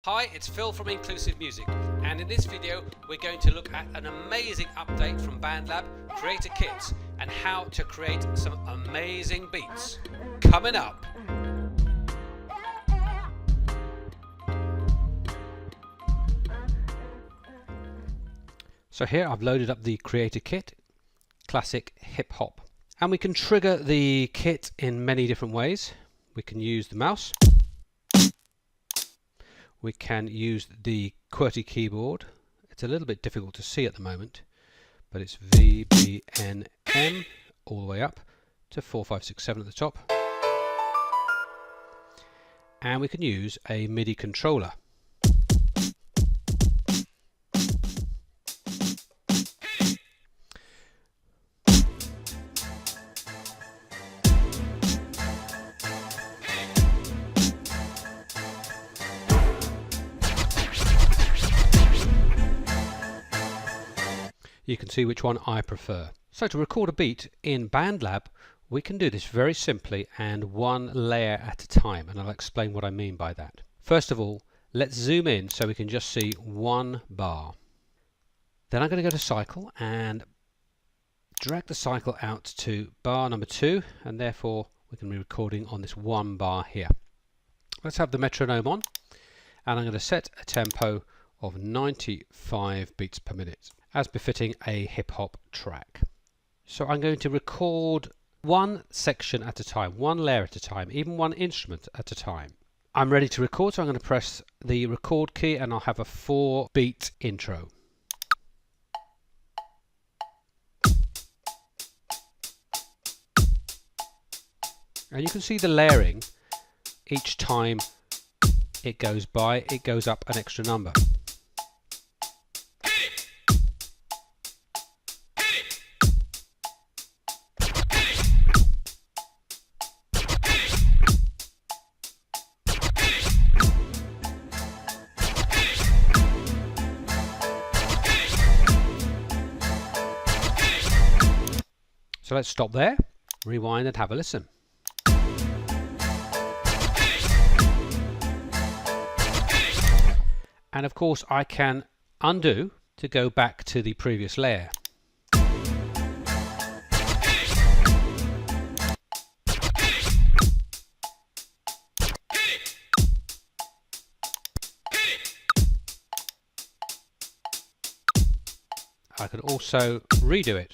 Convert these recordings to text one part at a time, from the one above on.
Hi, it's Phil from Inclusive Music, and in this video we're going to look at an amazing update from BandLab Creator Kits and how to create some amazing beats. Coming up! So here I've loaded up the Creator Kit, classic hip hop, and we can trigger the kit in many different ways. We can use the mouse. We can use the QWERTY keyboard. It's a little bit difficult to see at the moment, but it's V, B, N, M all the way up to 4, 5, 6, 7 at the top. And we can use a MIDI controller. You can see which one I prefer. So to record a beat in BandLab, we can do this very simply and one layer at a time, and I'll explain what I mean by that. First of all, let's zoom in so we can just see one bar. Then I'm going to go to cycle and drag the cycle out to bar number 2, and therefore we can be recording on this one bar here. Let's have the metronome on, and I'm going to set a tempo of 95 beats per minute, as befitting a hip-hop track. So I'm going to record one section at a time, one layer at a time, even one instrument at a time. I'm ready to record, so I'm going to press the record key and I'll have a 4-beat intro. And you can see the layering. Each time it goes by, it goes up an extra number. So let's stop there, rewind and have a listen. And of course I can undo to go back to the previous layer. I can also redo it.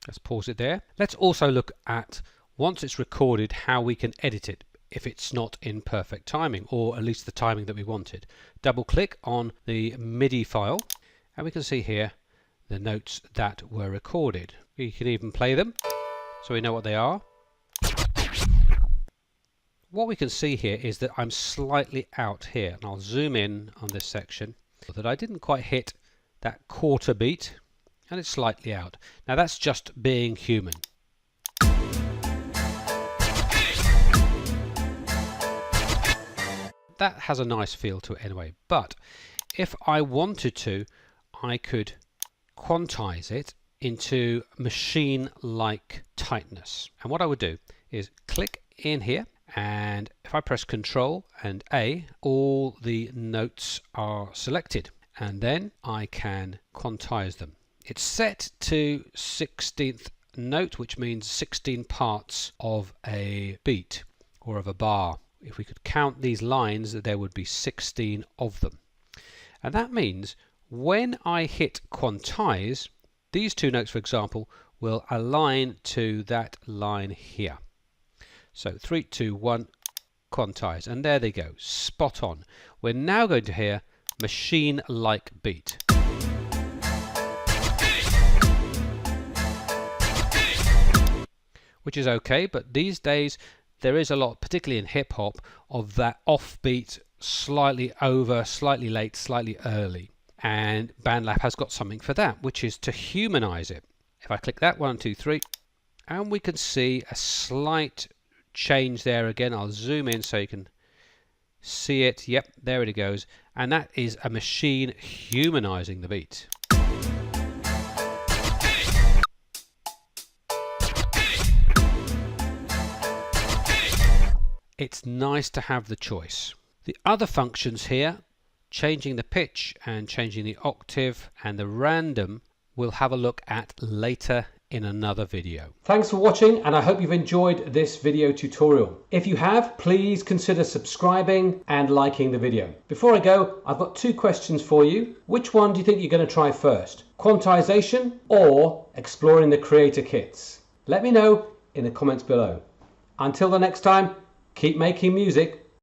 Let's pause it there. Let's also look at, once it's recorded, how we can edit it if it's not in perfect timing, or at least the timing that we wanted. Double click on the MIDI file and we can see here the notes that were recorded. We can even play them so we know what they are. What we can see here is that I'm slightly out here, and I'll zoom in on this section, that I didn't quite hit that quarter beat, and it's slightly out. Now that's just being human. That has a nice feel to it anyway, but if I wanted to, I could quantize it into machine-like tightness. And what I would do is click in here, and if I press Control and A, all the notes are selected, and then I can quantize them. It's set to 16th note, which means 16 parts of a beat or of a bar. If we could count these lines, there would be 16 of them. And that means when I hit quantize, these two notes, for example, will align to that line here. So 3, 2, 1, quantize, and there they go, spot on. We're now going to hear machine-like beat. Which is okay, but these days there is a lot, particularly in hip hop, of that offbeat, slightly over, slightly late, slightly early. And BandLab has got something for that, which is to humanize it. If I click that, 1, 2, 3, and we can see a slight change there again. I'll zoom in so you can see it. Yep, there it goes. And that is a machine humanizing the beat. it's nice to have the choice. The other functions here, changing the pitch and changing the octave and the random, we'll have a look at later in another video. Thanks for watching, and I hope you've enjoyed this video tutorial. If you have, please consider subscribing and liking the video. Before I go, I've got two questions for you. Which one do you think you're going to try first? Quantization or exploring the creator kits? Let me know in the comments below. Until the next time, keep making music.